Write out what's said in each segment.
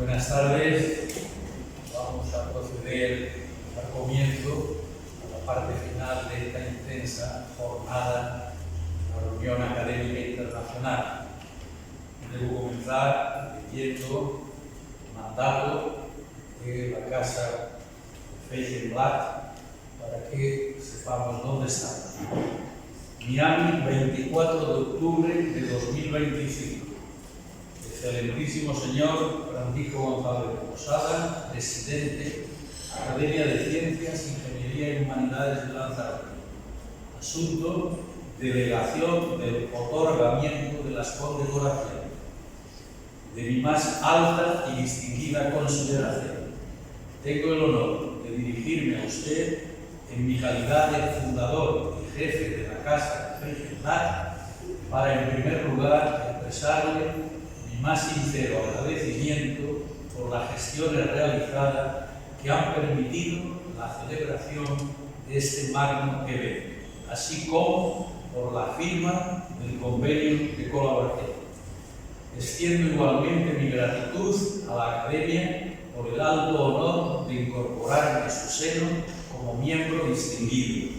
Buenas tardes. Vamos a proceder al comienzo, a la parte final de esta intensa jornada de la reunión académica internacional. Debo comenzar leyendo el mandato de la Casa Feigenblatt para que sepamos dónde estamos. Miami, 24 de octubre de 2025. Excelentísimo señor Francisco González de Posada, presidente, Academia de Ciencias, Ingeniería y Humanidades de Lanzarote. Asunto: delegación del otorgamiento de las condecoraciones. De mi más alta y distinguida consideración, tengo el honor de dirigirme a usted en mi calidad de fundador y jefe de la Casa de Feigenblatt para, en primer lugar, expresarle mi más sincero agradecimiento por las gestiones realizadas que han permitido la celebración de este magno evento, así como por la firma del convenio de colaboración. Extiendo igualmente mi gratitud a la Academia por el alto honor de incorporarme a su seno como miembro distinguido.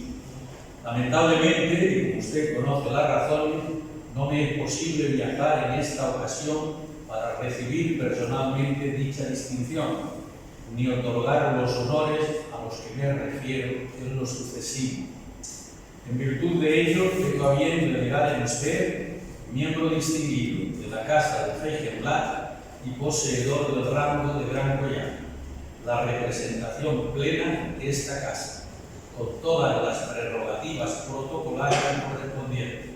Lamentablemente, y como usted conoce las razones, no me es posible viajar en esta ocasión para recibir personalmente dicha distinción, ni otorgar los honores a los que me refiero en lo sucesivo. En virtud de ello, tengo a bien delegar en usted, miembro distinguido de la Casa de Feigenblatt y poseedor del rango de Gran Collar, la representación plena de esta Casa, con todas las prerrogativas protocolarias correspondientes,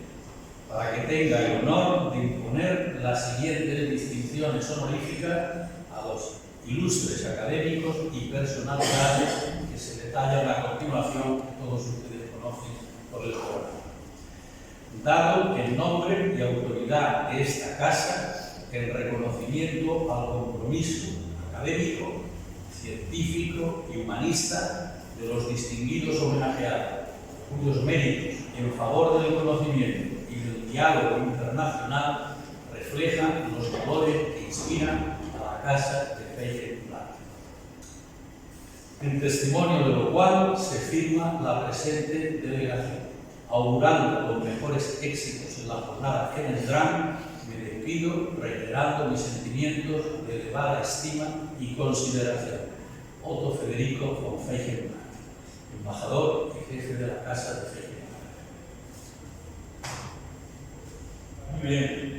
para que tenga el honor de imponer las siguientes distinciones honoríficas a los ilustres académicos y personalidades que se detallan a continuación, que todos ustedes conocen por el programa. Dado en nombre y autoridad de esta Casa el reconocimiento al compromiso académico, científico y humanista de los distinguidos homenajeados, cuyos méritos en favor del conocimiento y del diálogo internacional reflejan los valores que inspiran a la Casa de Feigenblatt. En testimonio de lo cual se firma la presente delegación. Augurando los mejores éxitos en la jornada que vendrán, me despido reiterando mis sentimientos de elevada estima y consideración. Otto Federico von Feigenblatt, embajador y jefe de la Casa de Feigenblatt. Muy bien,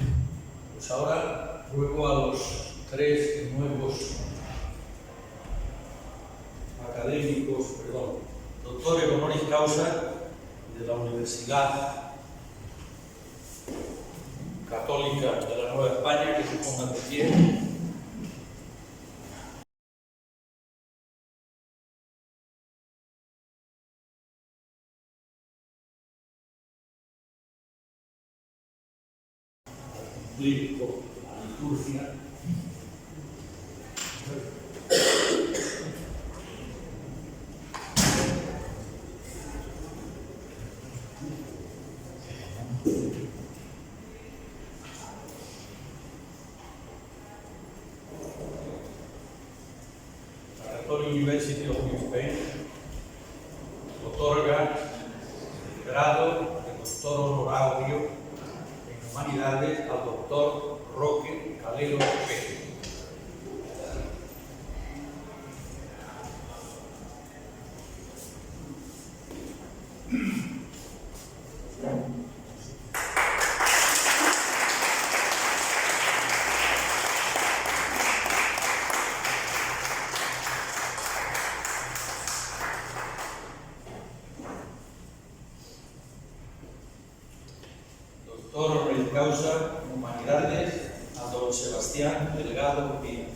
pues ahora ruego a los tres nuevos doctores honoris causa de la Universidad Católica de la Nueva España, que se pongan de pie. Cumplir con la liturgia. University of New Spain otorga el grado de doctor honorario en humanidades al doctor Roque Calero Pérez. Doctor honoris causa en humanidades a don Sebastián Delgado Díaz.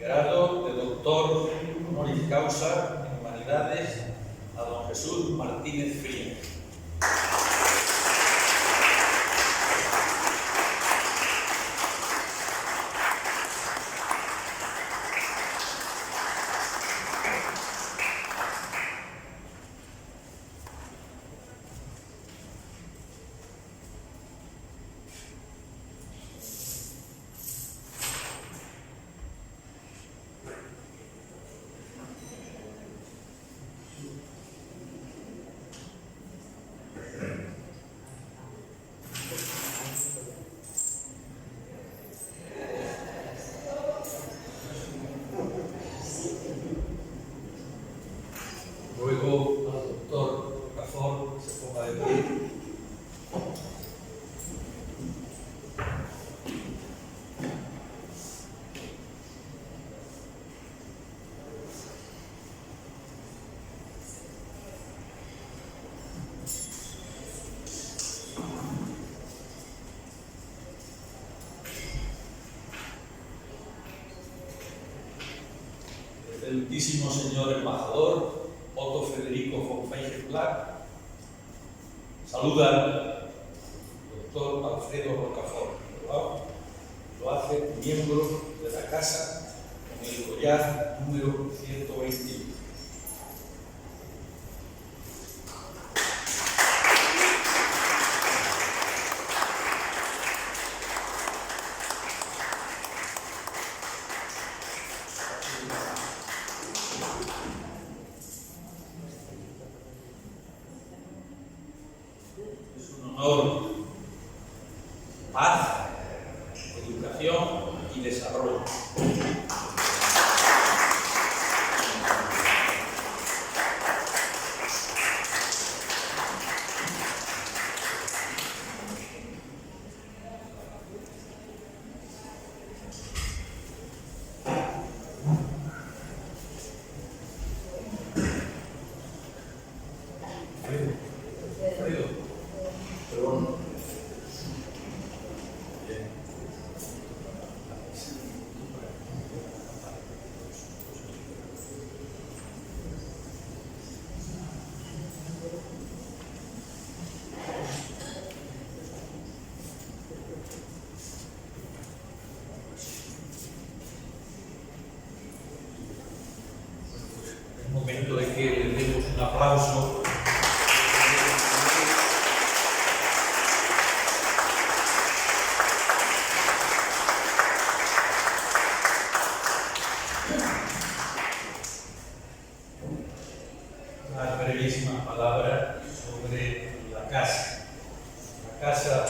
Grado de doctor honoris causa en humanidades a don Jesús Martínez Frías. excelentísimo señor embajador Otto Federico von Feijenblatt, saluda al doctor Alfredo Rocafort. Lo hace miembro de la Casa con el collar número 121. Honor, paz, educación y desarrollo. Momento de que le demos un aplauso unas brevísimas palabras sobre la casa. La casa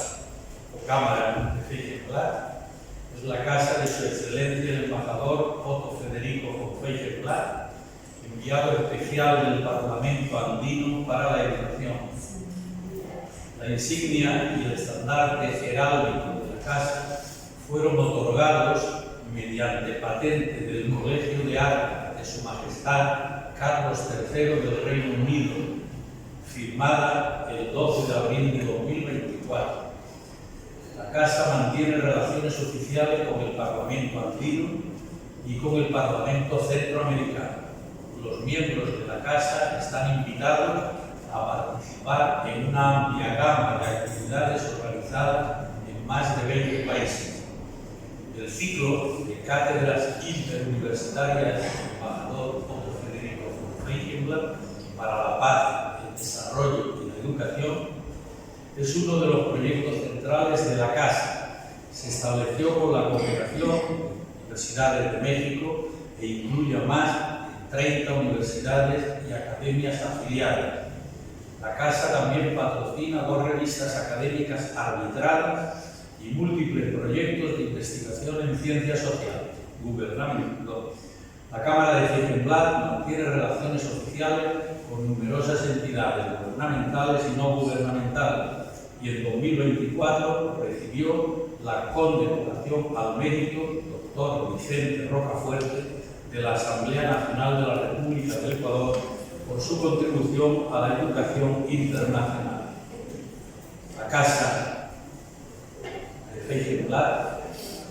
o cámara de Feijenblatt es la casa de su excelencia el embajador Otto Federico von Feijenblatt, enviado especial del Parlamento andino para la educación. La insignia y el estandarte heráldico de la casa fueron otorgados mediante patente del Colegio de Arte de Su Majestad Carlos III del Reino Unido, firmada el 12 de abril de 2024. La casa mantiene relaciones oficiales con el Parlamento andino y con el Parlamento centroamericano. Los miembros de la Casa están invitados a participar en una amplia gama de actividades organizadas en más de 20 países. El ciclo de cátedras interuniversitarias del embajador Otto Federico von Feijenblatt para la paz, el desarrollo y la educación es uno de los proyectos centrales de la Casa. Se estableció con la cooperación de universidades de México e incluye a más 30 universidades y academias afiliadas. La Casa también patrocina 2 revistas académicas arbitradas y múltiples proyectos de investigación en ciencias sociales, gubernamentales. La Cámara de Feijenblatt mantiene relaciones oficiales con numerosas entidades gubernamentales y no gubernamentales y en 2024 recibió la condecoración al mérito Dr. Vicente Rocafuerte de la Asamblea Nacional de la República del Ecuador por su contribución a la educación internacional. La Casa de Feijenblatt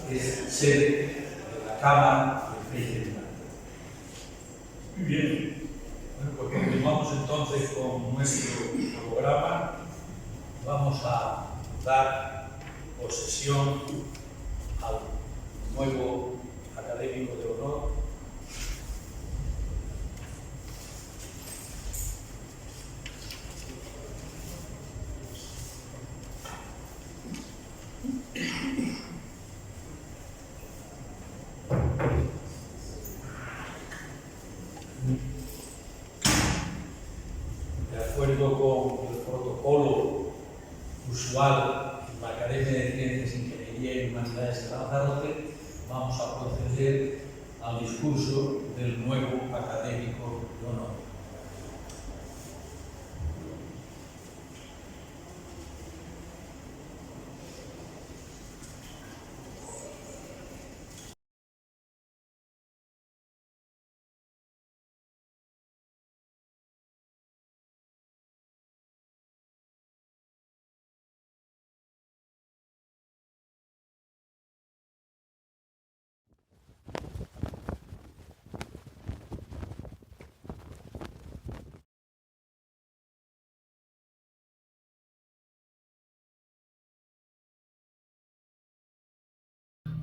es sede de la Cámara de Feijenblatt. Muy bien, bueno, pues continuamos entonces con nuestro programa. Vamos a dar posesión al nuevo académico de honor. De acuerdo con el protocolo usual en la Academia de Ciencias, Ingeniería y Humanidades de Lanzarote, vamos a proceder al discurso del nuevo académico de honor.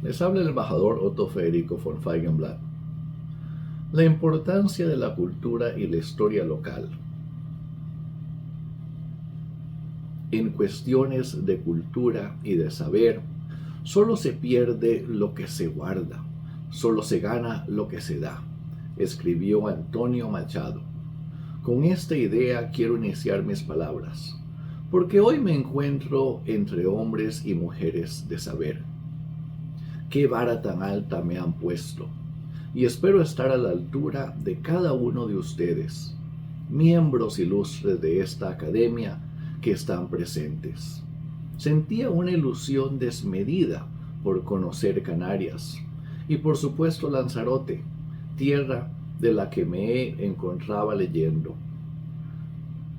Les habla el embajador Otto Federico von Feigenblatt. La importancia de la cultura y la historia local. En cuestiones de cultura y de saber, solo se pierde lo que se guarda, solo se gana lo que se da, escribió Antonio Machado. Con esta idea quiero iniciar mis palabras, porque hoy me encuentro entre hombres y mujeres de saber. Qué vara tan alta me han puesto, y espero estar a la altura de cada uno de ustedes, miembros ilustres de esta academia que están presentes. Sentía una ilusión desmedida por conocer Canarias y por supuesto Lanzarote, tierra de la que me encontraba leyendo.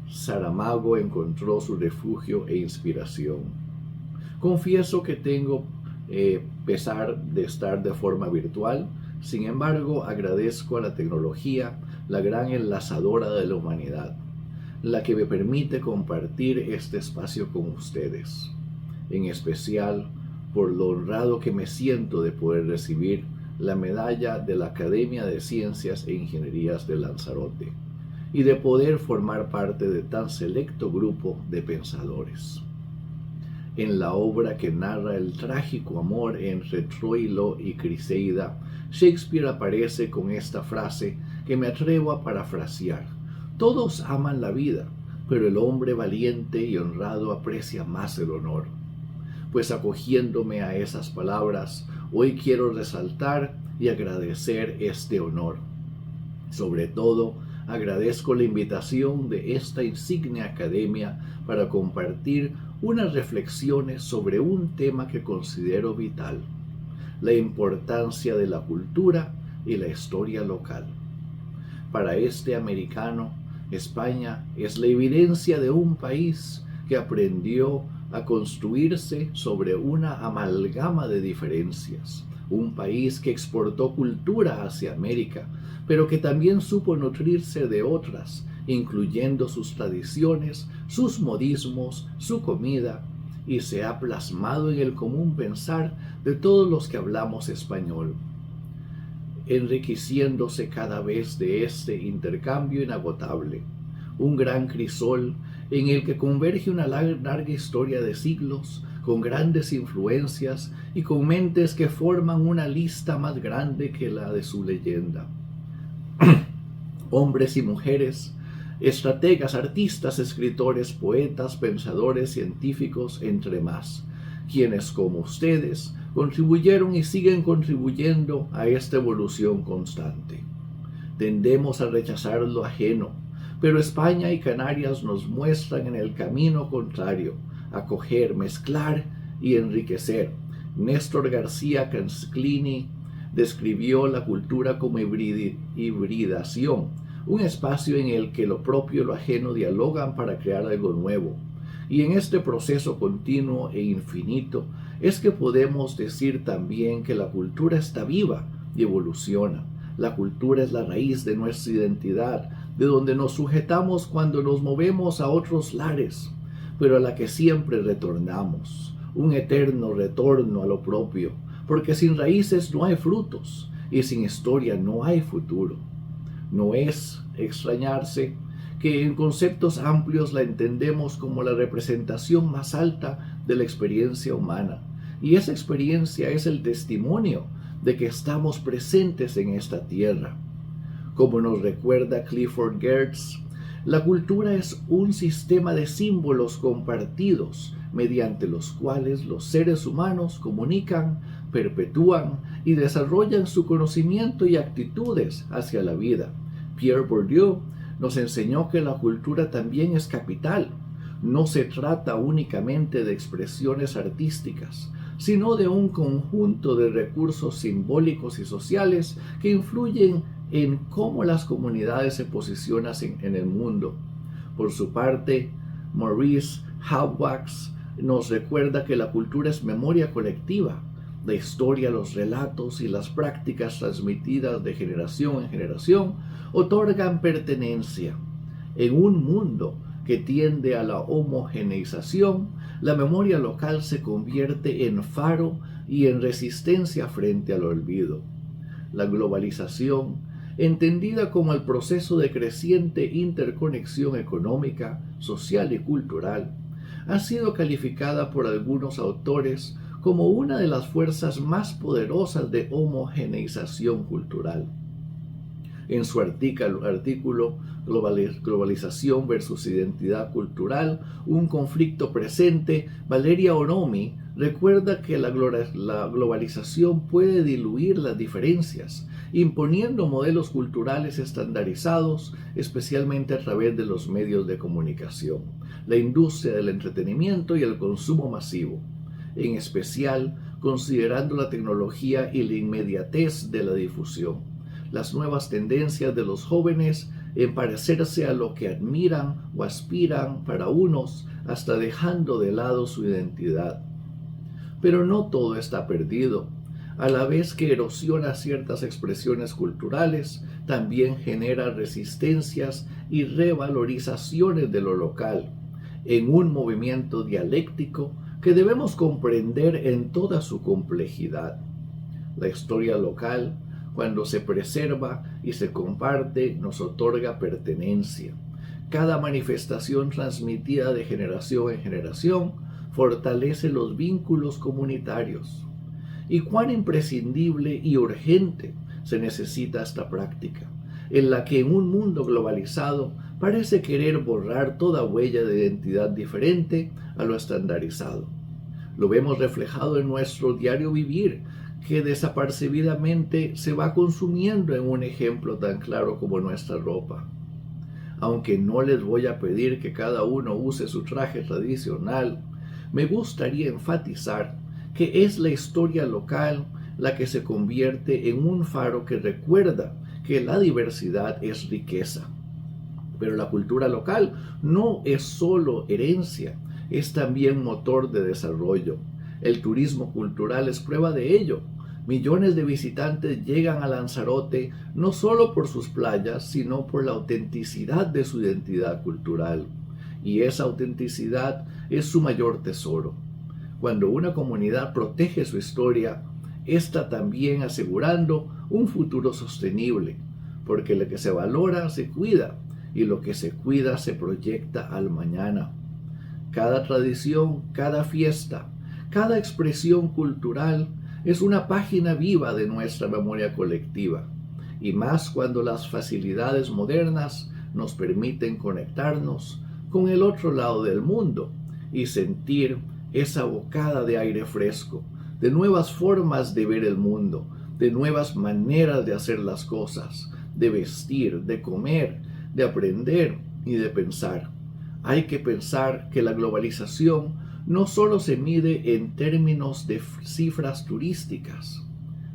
Saramago encontró su refugio e inspiración. Confieso que tengo pesar de estar de forma virtual, sin embargo agradezco a la tecnología, la gran enlazadora de la humanidad, la que me permite compartir este espacio con ustedes, en especial por lo honrado que me siento de poder recibir la medalla de la Academia de Ciencias e Ingenierías de Lanzarote y de poder formar parte de tan selecto grupo de pensadores. En la obra que narra el trágico amor entre Troilo y Criseida, Shakespeare aparece con esta frase que me atrevo a parafrasear: todos aman la vida, pero el hombre valiente y honrado aprecia más el honor. Pues acogiéndome a esas palabras, hoy quiero resaltar y agradecer este honor. Sobre todo, agradezco la invitación de esta insigne academia para compartir unas reflexiones sobre un tema que considero vital: la importancia de la cultura y la historia local. Para este americano, España es la evidencia de un país que aprendió a construirse sobre una amalgama de diferencias, un país que exportó cultura hacia América, pero que también supo nutrirse de otras, incluyendo sus tradiciones, sus modismos, su comida, y se ha plasmado en el común pensar de todos los que hablamos español, enriqueciéndose cada vez de este intercambio inagotable, un gran crisol en el que converge una larga historia de siglos, con grandes influencias y con mentes que forman una lista más grande que la de su leyenda. Hombres y mujeres, estrategas, artistas, escritores, poetas, pensadores, científicos, entre más, quienes como ustedes contribuyeron y siguen contribuyendo a esta evolución constante. Tendemos a rechazar lo ajeno, pero España y Canarias nos muestran en el camino contrario: acoger, mezclar y enriquecer. Néstor García Canclini describió la cultura como hibridación, un espacio en el que lo propio y lo ajeno dialogan para crear algo nuevo. Y en este proceso continuo e infinito es que podemos decir también que la cultura está viva y evoluciona. La cultura es la raíz de nuestra identidad, de donde nos sujetamos cuando nos movemos a otros lares, pero a la que siempre retornamos, un eterno retorno a lo propio, porque sin raíces no hay frutos y sin historia no hay futuro. No es extrañarse que en conceptos amplios la entendemos como la representación más alta de la experiencia humana, y esa experiencia es el testimonio de que estamos presentes en esta tierra. Como nos recuerda Clifford Geertz, la cultura es un sistema de símbolos compartidos mediante los cuales los seres humanos comunican, perpetúan y desarrollan su conocimiento y actitudes hacia la vida. Pierre Bourdieu nos enseñó que la cultura también es capital. No se trata únicamente de expresiones artísticas, sino de un conjunto de recursos simbólicos y sociales que influyen en cómo las comunidades se posicionan en el mundo. Por su parte, Maurice Halbwachs nos recuerda que la cultura es memoria colectiva. La historia, los relatos y las prácticas transmitidas de generación en generación otorgan pertenencia. En un mundo que tiende a la homogeneización, la memoria local se convierte en faro y en resistencia frente al olvido. La globalización, entendida como el proceso de creciente interconexión económica, social y cultural, ha sido calificada por algunos autores como una de las fuerzas más poderosas de homogeneización cultural. En su artículo Globalización versus Identidad Cultural, un conflicto presente, Valeria Oromi recuerda que la globalización puede diluir las diferencias, imponiendo modelos culturales estandarizados, especialmente a través de los medios de comunicación, la industria del entretenimiento y el consumo masivo, en especial considerando la tecnología y la inmediatez de la difusión, las nuevas tendencias de los jóvenes en parecerse a lo que admiran o aspiran para unos, hasta dejando de lado su identidad. Pero no todo está perdido. A la vez que erosiona ciertas expresiones culturales, también genera resistencias y revalorizaciones de lo local, en un movimiento dialéctico que debemos comprender en toda su complejidad. La historia local, cuando se preserva y se comparte, nos otorga pertenencia. Cada manifestación transmitida de generación en generación fortalece los vínculos comunitarios. Y cuán imprescindible y urgente se necesita esta práctica, en la que en un mundo globalizado parece querer borrar toda huella de identidad diferente a lo estandarizado. Lo vemos reflejado en nuestro diario vivir, que desapercibidamente se va consumiendo en un ejemplo tan claro como nuestra ropa. Aunque no les voy a pedir que cada uno use su traje tradicional, me gustaría enfatizar que es la historia local la que se convierte en un faro que recuerda que la diversidad es riqueza. Pero la cultura local no es solo herencia, es también motor de desarrollo. El turismo cultural es prueba de ello. Millones de visitantes llegan a Lanzarote no solo por sus playas, sino por la autenticidad de su identidad cultural. Y esa autenticidad es su mayor tesoro. Cuando una comunidad protege su historia, está también asegurando un futuro sostenible, porque lo que se valora se cuida, y lo que se cuida se proyecta al mañana. Cada tradición, cada fiesta, cada expresión cultural es una página viva de nuestra memoria colectiva, y más cuando las facilidades modernas nos permiten conectarnos con el otro lado del mundo y sentir esa bocada de aire fresco, de nuevas formas de ver el mundo, de nuevas maneras de hacer las cosas, de vestir, de comer, de aprender y de pensar. Hay que pensar que la globalización no solo se mide en términos de cifras turísticas,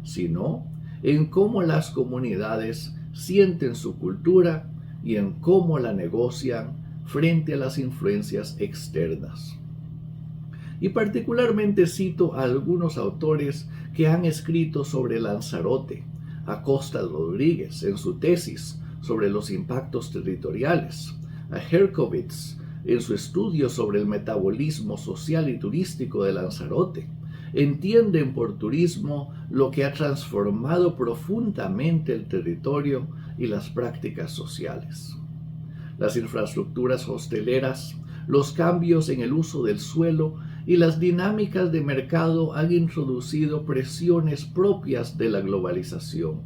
sino en cómo las comunidades sienten su cultura y en cómo la negocian frente a las influencias externas. Y particularmente cito a algunos autores que han escrito sobre Lanzarote, Acosta Rodríguez en su tesis sobre los impactos territoriales, a Herkovitz en su estudio sobre el metabolismo social y turístico de Lanzarote. Entienden por turismo lo que ha transformado profundamente el territorio y las prácticas sociales. Las infraestructuras hosteleras, los cambios en el uso del suelo y las dinámicas de mercado han introducido presiones propias de la globalización.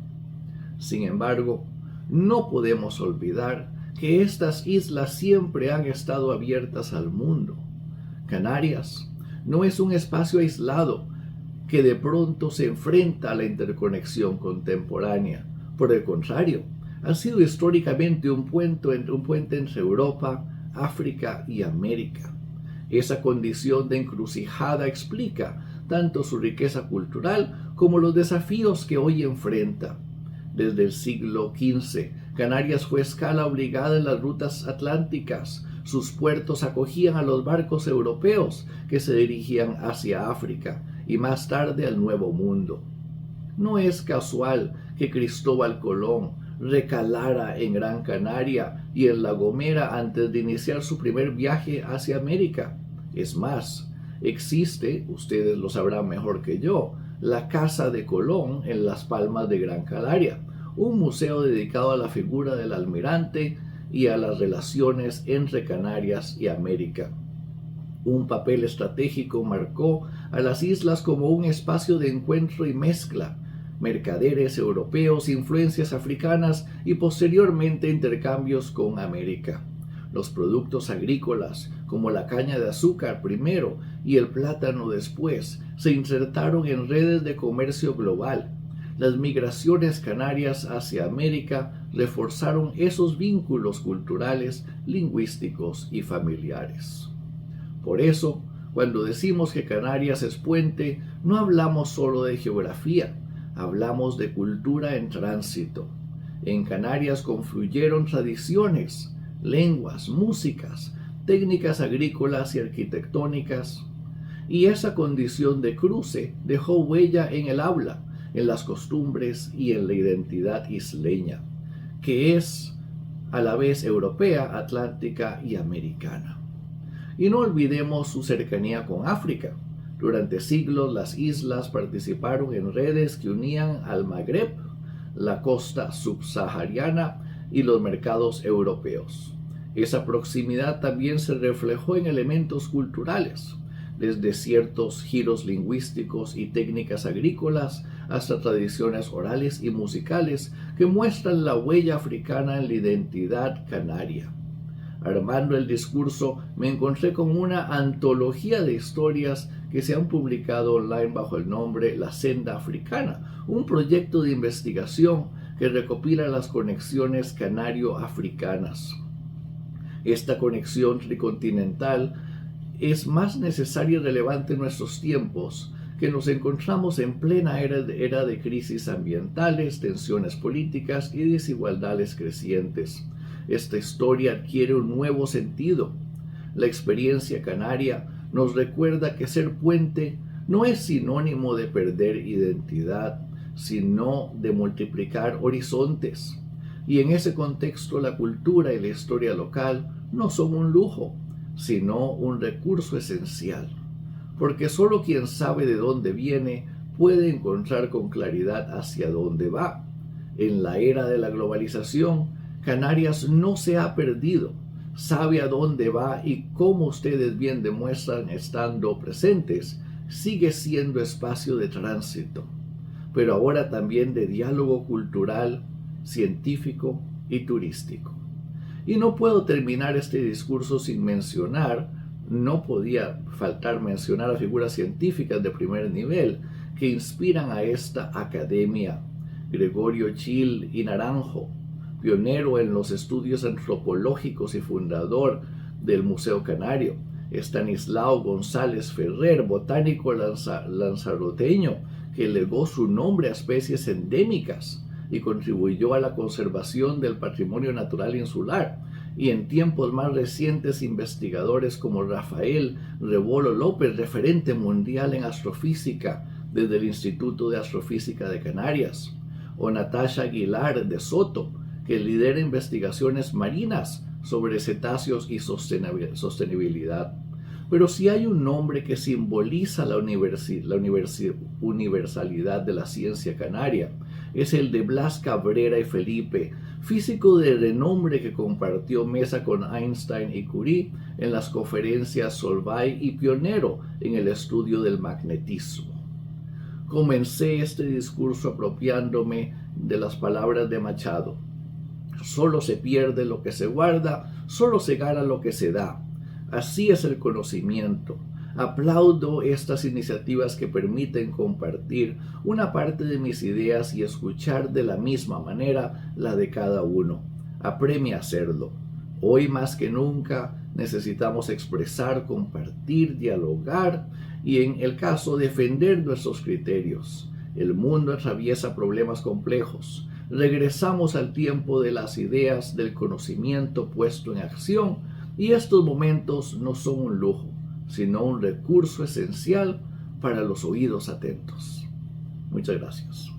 Sin embargo, no podemos olvidar que estas islas siempre han estado abiertas al mundo. Canarias no es un espacio aislado que de pronto se enfrenta a la interconexión contemporánea. Por el contrario, ha sido históricamente un puente entre Europa, África y América. Esa condición de encrucijada explica tanto su riqueza cultural como los desafíos que hoy enfrenta. Desde el siglo XV, Canarias fue escala obligada en las rutas atlánticas. Sus puertos acogían a los barcos europeos que se dirigían hacia África y más tarde al Nuevo Mundo. No es casual que Cristóbal Colón recalara en Gran Canaria y en La Gomera antes de iniciar su primer viaje hacia América. Es más, Existe, ustedes lo sabrán mejor que yo, la Casa de Colón en Las Palmas de Gran Canaria, un museo dedicado a la figura del almirante y a las relaciones entre Canarias y América. Un papel estratégico marcó a las islas como un espacio de encuentro y mezcla, mercaderes europeos, influencias africanas y posteriormente intercambios con América. Los productos agrícolas, como la caña de azúcar primero y el plátano después, se insertaron en redes de comercio global. Las migraciones canarias hacia América reforzaron esos vínculos culturales, lingüísticos y familiares. Por eso, cuando decimos que Canarias es puente, no hablamos solo de geografía, hablamos de cultura en tránsito. En Canarias confluyeron tradiciones, lenguas, músicas, técnicas agrícolas y arquitectónicas, y esa condición de cruce dejó huella en el habla, en las costumbres y en la identidad isleña, que es a la vez europea, atlántica y americana. Y no olvidemos su cercanía con África. Durante siglos las islas participaron en redes que unían al Magreb, la costa subsahariana y los mercados europeos. Esa proximidad también se reflejó en elementos culturales, desde ciertos giros lingüísticos y técnicas agrícolas hasta tradiciones orales y musicales que muestran la huella africana en la identidad canaria. Armando el discurso, me encontré con una antología de historias que se han publicado online bajo el nombre La Senda Africana, un proyecto de investigación que recopila las conexiones canario-africanas. Esta conexión tricontinental es más necesaria y relevante en nuestros tiempos, que nos encontramos en plena era de crisis ambientales, tensiones políticas y desigualdades crecientes. Esta historia adquiere un nuevo sentido. La experiencia canaria nos recuerda que ser puente no es sinónimo de perder identidad, sino de multiplicar horizontes. Y en ese contexto la cultura y la historia local no son un lujo, sino un recurso esencial. Porque solo quien sabe de dónde viene puede encontrar con claridad hacia dónde va. En la era de la globalización, Canarias no se ha perdido, sabe a dónde va y, como ustedes bien demuestran estando presentes, sigue siendo espacio de tránsito, pero ahora también de diálogo cultural, científico y turístico. Y no puedo terminar este discurso sin mencionar, no podía faltar mencionar a figuras científicas de primer nivel que inspiran a esta academia. Gregorio Chil y Naranjo, pionero en los estudios antropológicos y fundador del Museo Canario. Estanislao González Ferrer, botánico lanzaroteño, que legó su nombre a especies endémicas y contribuyó a la conservación del patrimonio natural insular. Y en tiempos más recientes, investigadores como Rafael Rebolo López, referente mundial en astrofísica desde el Instituto de Astrofísica de Canarias, o Natasha Aguilar de Soto, que lidera investigaciones marinas sobre cetáceos y sostenibilidad. Pero si hay un nombre que simboliza la universalidad de la ciencia canaria, es el de Blas Cabrera y Felipe, físico de renombre que compartió mesa con Einstein y Curie en las conferencias Solvay y pionero en el estudio del magnetismo. Comencé este discurso apropiándome de las palabras de Machado. Solo se pierde lo que se guarda, solo se gana lo que se da. Así es el conocimiento. Aplaudo estas iniciativas que permiten compartir una parte de mis ideas y escuchar de la misma manera la de cada uno. Apremia a hacerlo. Hoy más que nunca necesitamos expresar, compartir, dialogar y, en el caso, defender nuestros criterios. El mundo atraviesa problemas complejos. Regresamos al tiempo de las ideas, del conocimiento puesto en acción, y estos momentos no son un lujo, sino un recurso esencial para los oídos atentos. Muchas gracias.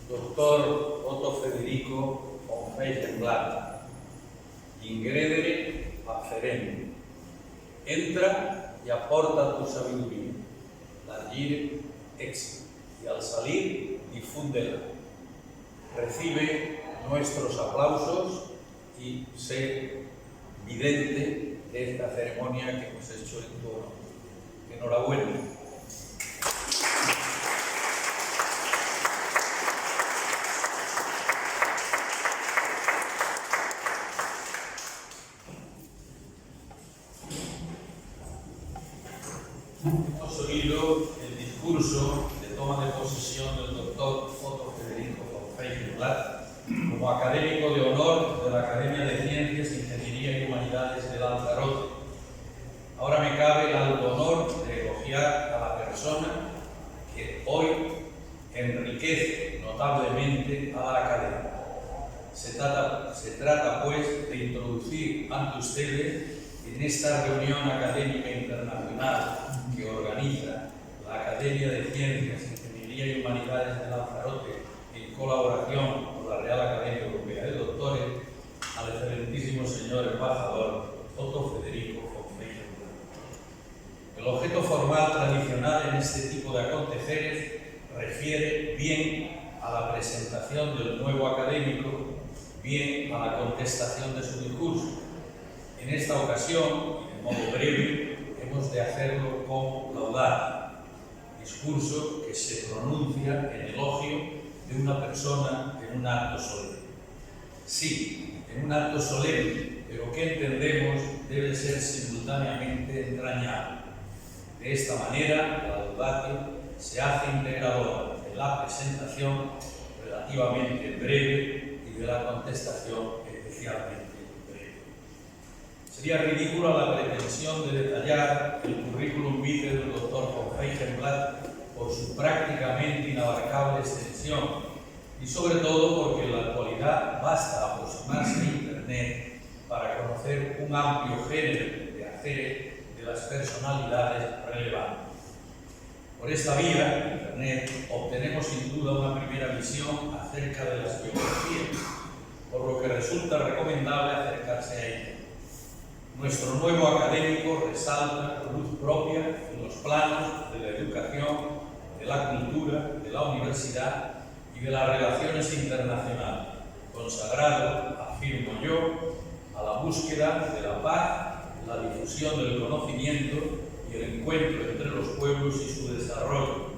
Doctor Otto Federico von Feigenblatt, ingredere afferente. Entra y aporta tu sabiduría. Largire éxito. Y al salir, difúndela. Recibe nuestros aplausos y sé vidente de esta ceremonia que hemos hecho en tu honor. Enhorabuena. Hemos oído el discurso de toma de posesión del doctor Otto Federico von Feigenblatt como académico de honor de la Academia de Ciencias, Ingeniería y Humanidades de Lanzarote. Ahora me cabe el alto honor de elogiar a la persona que hoy enriquece notablemente a la Academia. Se trata pues de introducir ante ustedes en esta reunión académica internacional que organiza la Academia de Ciencias, Ingeniería y Humanidades de Lanzarote en colaboración con la Real Academia Europea de Doctores, al excelentísimo señor embajador Otto Federico von Feigenblatt. El objeto formal tradicional en este tipo de aconteceres refiere bien a la presentación del nuevo académico, bien a la contestación de su discurso. En esta ocasión, y de modo breve, hemos de hacerlo con laudar, discurso que se pronuncia en elogio de una persona en un acto solemne. Sí, en un acto solemne, pero que entendemos debe ser simultáneamente entrañable. De esta manera, la laudatio se hace integradora de la presentación relativamente breve y de la contestación especialmente breve. Sería ridícula la pretensión de detallar el currículum vitae del doctor von Feigenblatt por su prácticamente inabarcable extensión y sobre todo porque en la actualidad basta aproximarse a Internet para conocer un amplio género de haceres de las personalidades relevantes. Por esta vía, Internet, obtenemos sin duda una primera visión acerca de las biografías, por lo que resulta recomendable acercarse a ella. Nuestro nuevo académico resalta con luz propia en los planos de la educación, de la cultura, de la universidad y de las relaciones internacionales, consagrado, afirmo yo, a la búsqueda de la paz, la difusión del conocimiento y el encuentro entre los pueblos y su desarrollo,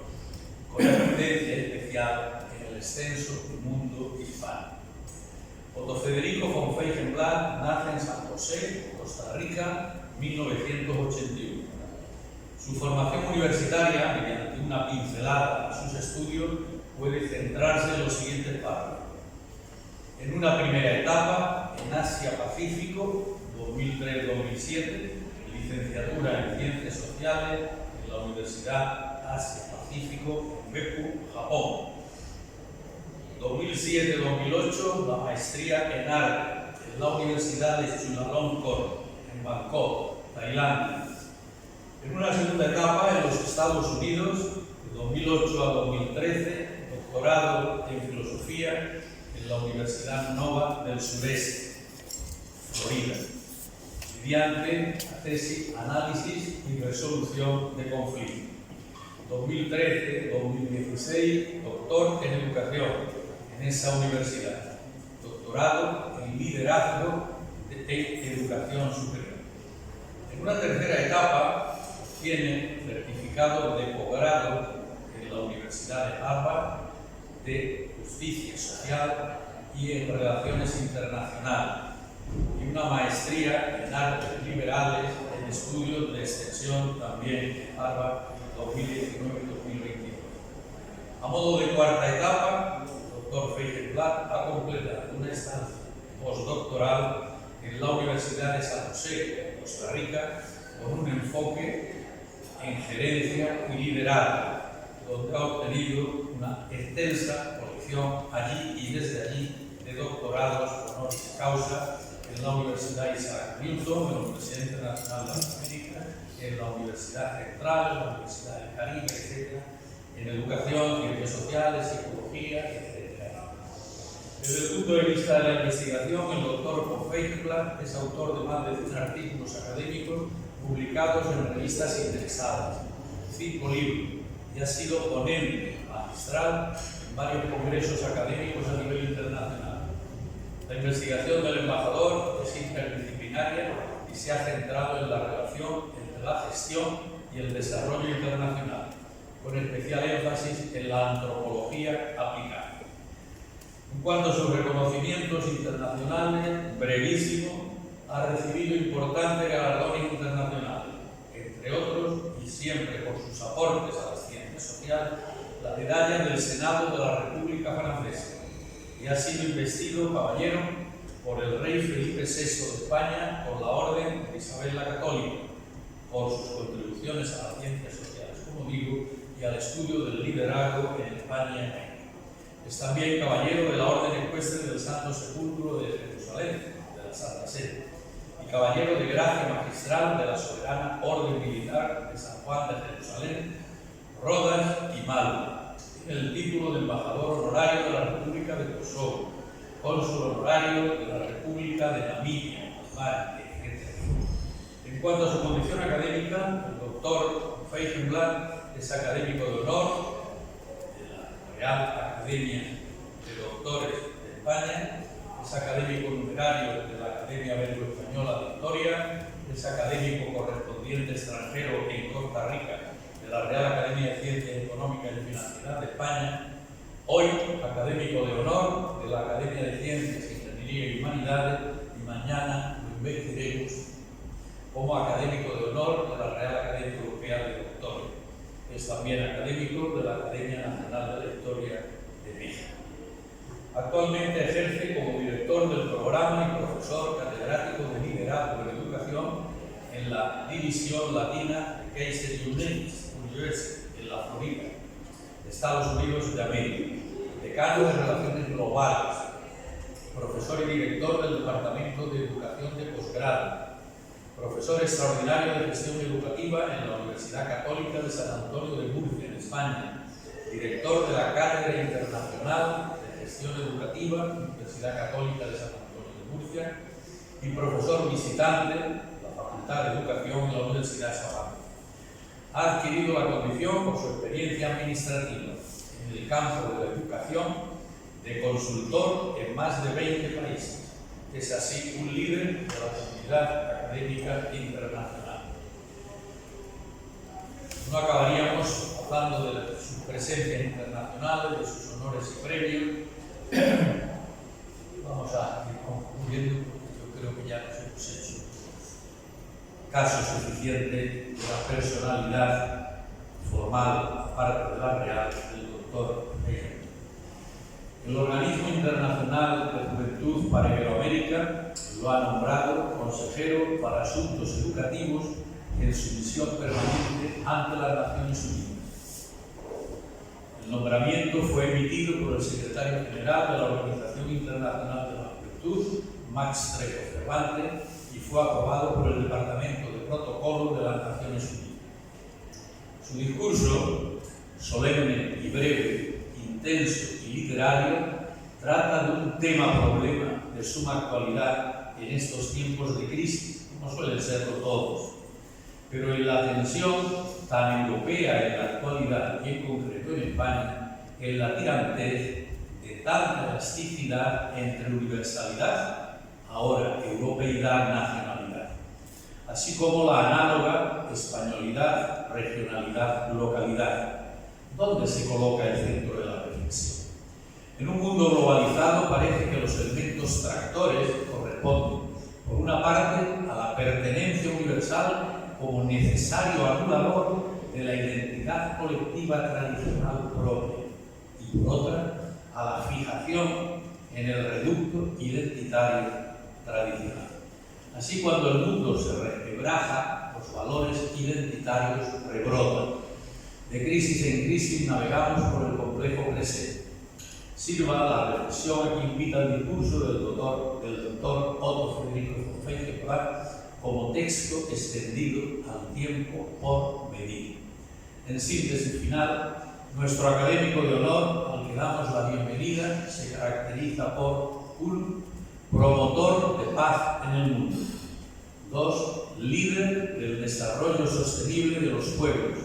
con incidencia especial en el extenso mundo hispano. Otto Federico von Feigenblatt nace en San José, Costa Rica, 1981. Su formación universitaria, mediante una pincelada a sus estudios, puede centrarse en los siguientes párrafos. En una primera etapa, en Asia-Pacífico, 2003-2007, licenciatura en Ciencias Sociales en la Universidad Asia-Pacífico en Beppu, Japón. 2007-2008, la maestría en arte en la Universidad de Chulalongkorn, en Bangkok, Tailandia. En una segunda etapa, en los Estados Unidos, de 2008 a 2013, doctorado en Filosofía en la Universidad Nova del Sureste, Florida, mediante la tesis Análisis y Resolución de Conflictos. 2013-2016, doctor en Educación en esa universidad, doctorado en Liderazgo en Educación Superior. En una tercera etapa, tiene certificado de posgrado en la Universidad de Harvard de Justicia Social y en Relaciones Internacionales y una maestría en Artes Liberales en Estudios de Extensión también en Harvard 2019-2022. A modo de cuarta etapa, el doctor Feigenblatt ha completado una estancia postdoctoral en la Universidad de San José, Costa Rica, con un enfoque en gerencia y liderazgo, donde ha obtenido una extensa colección allí y desde allí de doctorados honoris causa en la Universidad Isaac Newton, en la Universidad Internacional de América, en la Universidad Central, en la Universidad del Caribe, etc., en educación, ciencias sociales, psicología, etc. Desde el punto de vista de la investigación, el doctor von Feigenblatt es autor de más de 100 artículos académicos publicados en revistas interesadas, 5 libros, y ha sido ponente magistral en varios congresos académicos a nivel internacional. La investigación del embajador es interdisciplinaria y se ha centrado en la relación entre la gestión y el desarrollo internacional, con especial énfasis en la antropología aplicada. En cuanto a sus reconocimientos internacionales, brevísimo, ha recibido importantes galardones internacionales, entre otros, y siempre por sus aportes a las ciencias sociales, la medalla del Senado de la República Francesa, y ha sido investido caballero por el rey Felipe VI de España con la Orden de Isabel la Católica, por sus contribuciones a las ciencias sociales, como digo, y al estudio del liderazgo en España y México. Es también caballero de la Orden Ecuestre del Santo Sepulcro de Jerusalén, de la Santa Sede, y caballero de gracia magistral de la Soberana Orden Militar de San Juan de Jerusalén, Rodas y Malta. Tiene el título de embajador honorario de la República de Kosovo, cónsul honorario de la República de Namibia, etc. En cuanto a su condición académica, el doctor Feigenblatt es académico de honor de la Real Academia de Doctores de España, es académico numerario de la Academia Belgo-Española de Victoria, es académico correspondiente extranjero en Costa Rica de la Real Academia de Ciencias Económicas y Financieras de España, hoy académico de honor de la Academia de Ciencias, Ingeniería y Humanidades, y mañana lo investiremos como académico de honor de la Real Academia Europea de Doctores. Es también académico de la Academia Nacional de la Historia de México. Actualmente ejerce como director del programa y profesor catedrático de liderazgo en educación en la División Latina de Case University, en la Florida, Estados Unidos de América, decano de Relaciones Globales, profesor y director del Departamento de Educación de Posgrado, profesor extraordinario de Gestión Educativa en la Universidad Católica de San Antonio de Murcia, en España, director de la Cátedra Internacional de Gestión Educativa en la Universidad Católica de San Antonio de Murcia y profesor visitante de la Facultad de Educación en la Universidad de Salamanca. Ha adquirido la condición por su experiencia administrativa en el campo de la educación de consultor en más de 20 países. Es así un líder de la comunidad académica internacional. No acabaríamos hablando de sus presencias internacionales, de sus honores y premios. Vamos a ir concluyendo porque yo creo que ya nos hemos hecho caso suficiente de la personalidad formal, aparte de la real, del doctor Feigenblatt. El Organismo Internacional de Juventud para Iberoamérica lo ha nombrado consejero para asuntos educativos en su misión permanente ante las Naciones Unidas. El nombramiento fue emitido por el secretario general de la Organización Internacional de la Juventud, Max Trejo Cervantes, y fue aprobado por el Departamento de Protocolo de las Naciones Unidas. Su discurso, solemne y breve, intenso y literario, trata de un tema-problema de suma actualidad en estos tiempos de crisis, no suelen serlo todos, pero en la tensión tan europea en la actualidad y en concreto en España, en la tirantez de tanta elasticidad entre universalidad, ahora europeidad, nacionalidad, así como la análoga españolidad, regionalidad, localidad. ¿Dónde se coloca el centro de la reflexión? En un mundo globalizado parece que los elementos tractores corresponden, por una parte, a la pertenencia universal como necesario anulador de la identidad colectiva tradicional propia, y por otra, a la fijación en el reducto identitario tradicional. Así, cuando el mundo se resquebraja, los valores identitarios rebrotan. De crisis en crisis navegamos por el complejo presente. Sirva la reflexión que invita el discurso del doctor doctor Otto Federico von Feijenberg como texto extendido al tiempo por medir. En síntesis final, nuestro académico de honor, al que damos la bienvenida, se caracteriza por 1. Promotor de paz en el mundo. 2. Líder del desarrollo sostenible de los pueblos,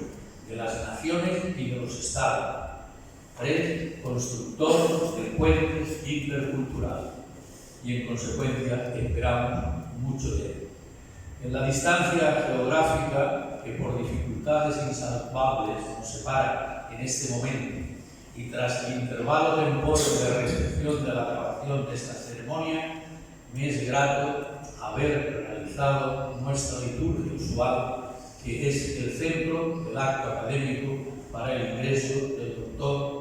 de las naciones y de los estados. 3. Constructor de puentes interculturales. Y en consecuencia esperamos mucho de él. En la distancia geográfica que por dificultades insalvables nos separa en este momento y tras el intervalo temporal de recepción de la grabación de esta ceremonia, me es grato haber realizado nuestra liturgia usual, que es el centro del acto académico para el ingreso del doctor